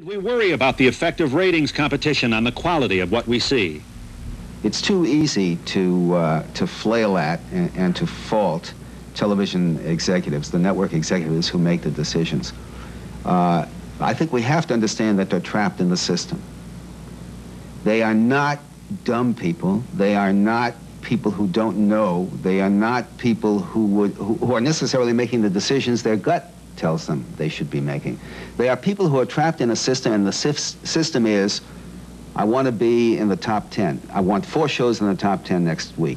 We worry about the effect of ratings competition on the quality of what we see. It's too easy to flail at and to fault television executives, the network executives who make the decisions. I think we have to understand that they're trapped in the system. They are not dumb people. They are not people who don't know. They are not people who are necessarily making the decisions their gut tells them they should be making. They are people who are trapped in a system, and the system is, I want to be in the top 10. I want 4 shows in the top 10 next week.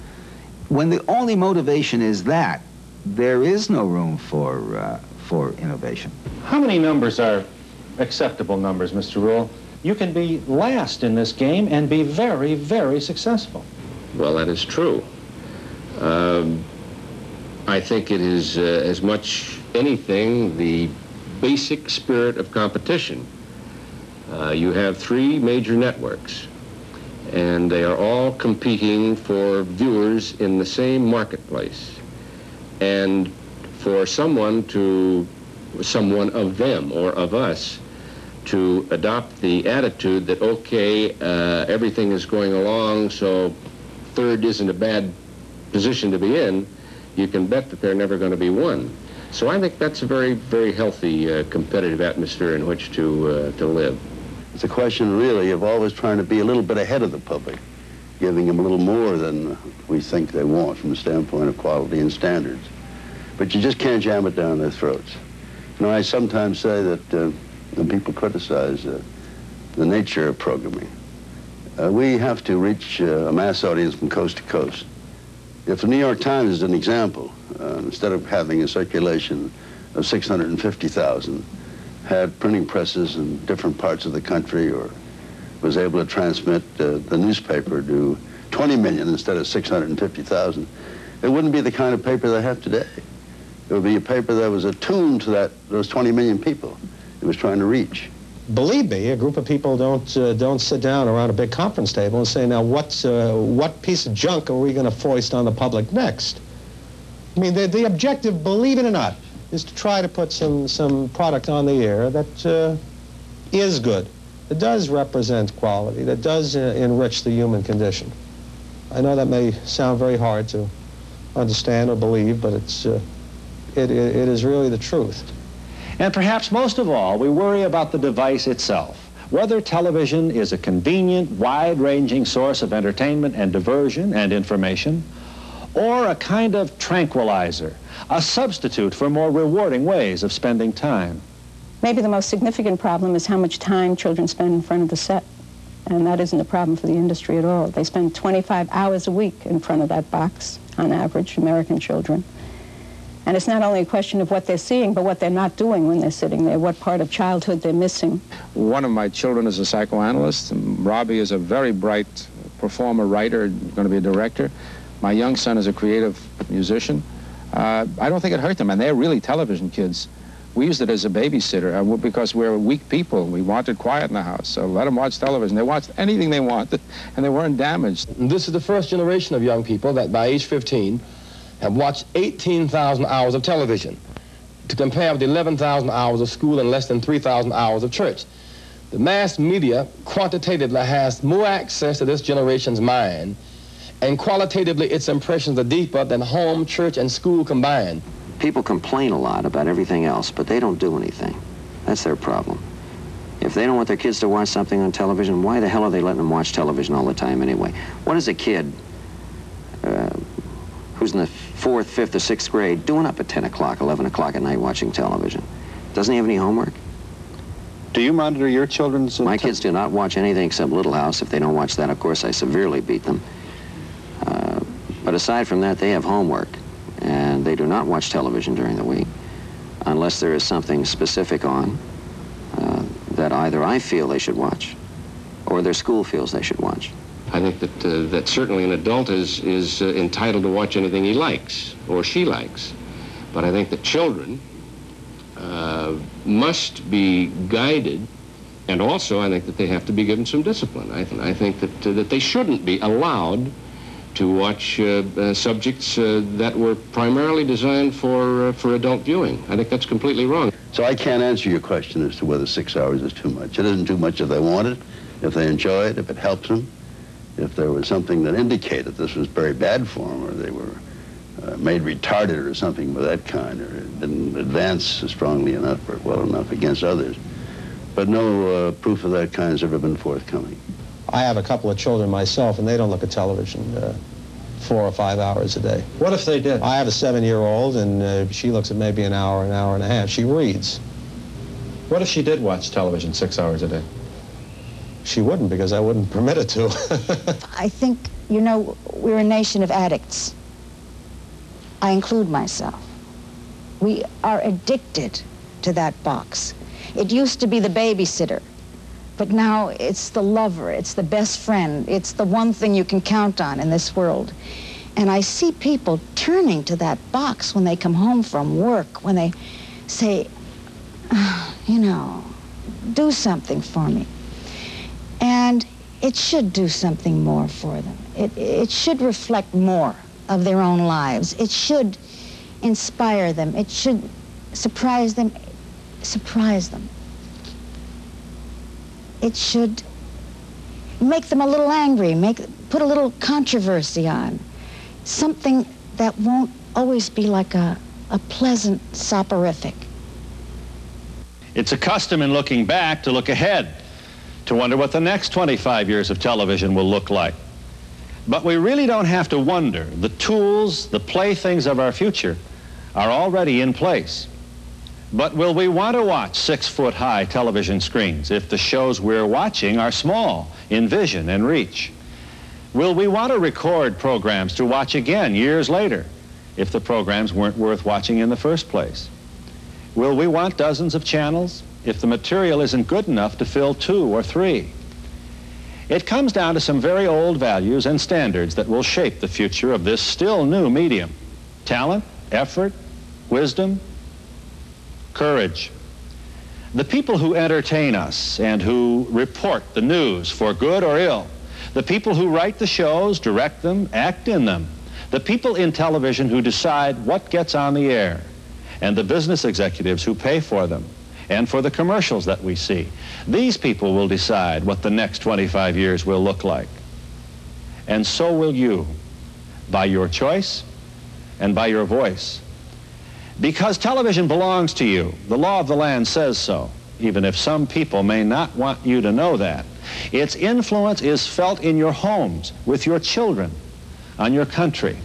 When the only motivation is that, there is no room for innovation. How many numbers are acceptable numbers, Mr. Rule? You can be last in this game and be very, very successful. Well, that is true. I think it is as much anything the basic spirit of competition. You have 3 major networks, and they are all competing for viewers in the same marketplace. And for someone of them or of us to adopt the attitude that, okay, everything is going along, so 3rd isn't a bad position to be in, you can bet that they're never going to be 1. So I think that's a very, very healthy competitive atmosphere in which to live. It's a question, really, of always trying to be a little bit ahead of the public, giving them a little more than we think they want from the standpoint of quality and standards. But you just can't jam it down their throats. You know, I sometimes say that when people criticize the nature of programming, we have to reach a mass audience from coast to coast. If the New York Times is an example, instead of having a circulation of 650,000, had printing presses in different parts of the country, or was able to transmit the newspaper to 20 million instead of 650,000, it wouldn't be the kind of paper they have today. It would be a paper that was attuned to those 20 million people it was trying to reach. Believe me, a group of people don't sit down around a big conference table and say, now what piece of junk are we going to foist on the public next? I mean, the objective, believe it or not, is to try to put some product on the air that is good, that does represent quality, that does enrich the human condition. I know that may sound very hard to understand or believe, but it is really the truth. And perhaps most of all, we worry about the device itself. Whether television is a convenient, wide-ranging source of entertainment and diversion and information, or a kind of tranquilizer, a substitute for more rewarding ways of spending time. Maybe the most significant problem is how much time children spend in front of the set. And that isn't a problem for the industry at all. They spend 25 hours a week in front of that box, on average, American children. And it's not only a question of what they're seeing, but what they're not doing when they're sitting there, what part of childhood they're missing. One of my children is a psychoanalyst, and Robbie is a very bright performer, writer, going to be a director. My young son is a creative musician. I don't think it hurt them, and they're really television kids. We used it as a babysitter because we're weak people. We wanted quiet in the house, so let them watch television. They watched anything they wanted, and they weren't damaged. This is the first generation of young people that by age 15 have watched 18,000 hours of television, to compare with 11,000 hours of school and less than 3,000 hours of church. The mass media quantitatively has more access to this generation's mind, and qualitatively its impressions are deeper than home, church, and school combined. People complain a lot about everything else, but they don't do anything. That's their problem. If they don't want their kids to watch something on television, why the hell are they letting them watch television all the time anyway? What is a kid who's in the 4th, 5th, or 6th grade doing up at 10 o'clock, 11 o'clock at night watching television? Doesn't he have any homework? Do you monitor your children's... My kids do not watch anything except Little House. If they don't watch that, of course, I severely beat them. But aside from that, they have homework, and they do not watch television during the week unless there is something specific on that either I feel they should watch or their school feels they should watch. I think that certainly an adult is entitled to watch anything he likes or she likes. But I think that children must be guided, and also I think that they have to be given some discipline. I think that they shouldn't be allowed to watch subjects that were primarily designed for adult viewing. I think that's completely wrong. So I can't answer your question as to whether 6 hours is too much. It isn't too much if they want it, if they enjoy it, if it helps them, if there was something that indicated this was very bad for them, or they were made retarded or something of that kind, or it didn't advance strongly enough or well enough against others. But no proof of that kind has ever been forthcoming. I have a couple of children myself, and they don't look at television 4 or 5 hours a day. What if they did? I have a 7-year-old, and she looks at maybe an hour and a half. She reads. What if she did watch television 6 hours a day? She wouldn't, because I wouldn't permit it to. I think, you know, we're a nation of addicts. I include myself. We are addicted to that box. It used to be the babysitter, but now it's the lover, it's the best friend, it's the one thing you can count on in this world. And I see people turning to that box when they come home from work, when they say, oh, you know, do something for me. And it should do something more for them. It should reflect more of their own lives. It should inspire them. It should surprise them. It should make them a little angry, put a little controversy on. Something that won't always be like a pleasant soporific. It's a custom in looking back to look ahead, to wonder what the next 25 years of television will look like. But we really don't have to wonder. The tools, the playthings of our future are already in place. But will we want to watch 6-foot-high television screens if the shows we're watching are small in vision and reach? Will we want to record programs to watch again years later if the programs weren't worth watching in the first place? Will we want dozens of channels if the material isn't good enough to fill 2 or 3? It comes down to some very old values and standards that will shape the future of this still new medium. Talent, effort, wisdom, courage. The people who entertain us and who report the news for good or ill, the people who write the shows, direct them, act in them, the people in television who decide what gets on the air, and the business executives who pay for them and for the commercials that we see. These people will decide what the next 25 years will look like. And so will you, by your choice and by your voice. Because television belongs to you. The law of the land says so, even if some people may not want you to know that. Its influence is felt in your homes, with your children, on your country.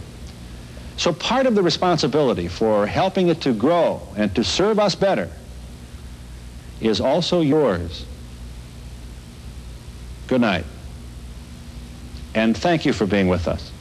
So part of the responsibility for helping it to grow and to serve us better is also yours. Good night. And thank you for being with us.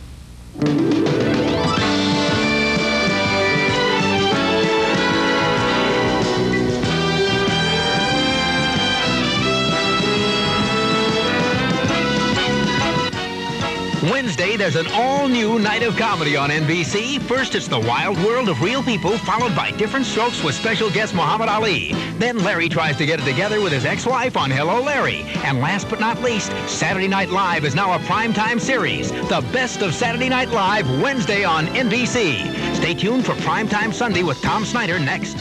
Wednesday, there's an all-new night of comedy on NBC. First, it's the wild world of real people, followed by Different Strokes with special guest Muhammad Ali. Then Larry tries to get it together with his ex-wife on Hello, Larry. And last but not least, Saturday Night Live is now a primetime series. The best of Saturday Night Live, Wednesday on NBC. Stay tuned for Primetime Sunday with Tom Snyder next.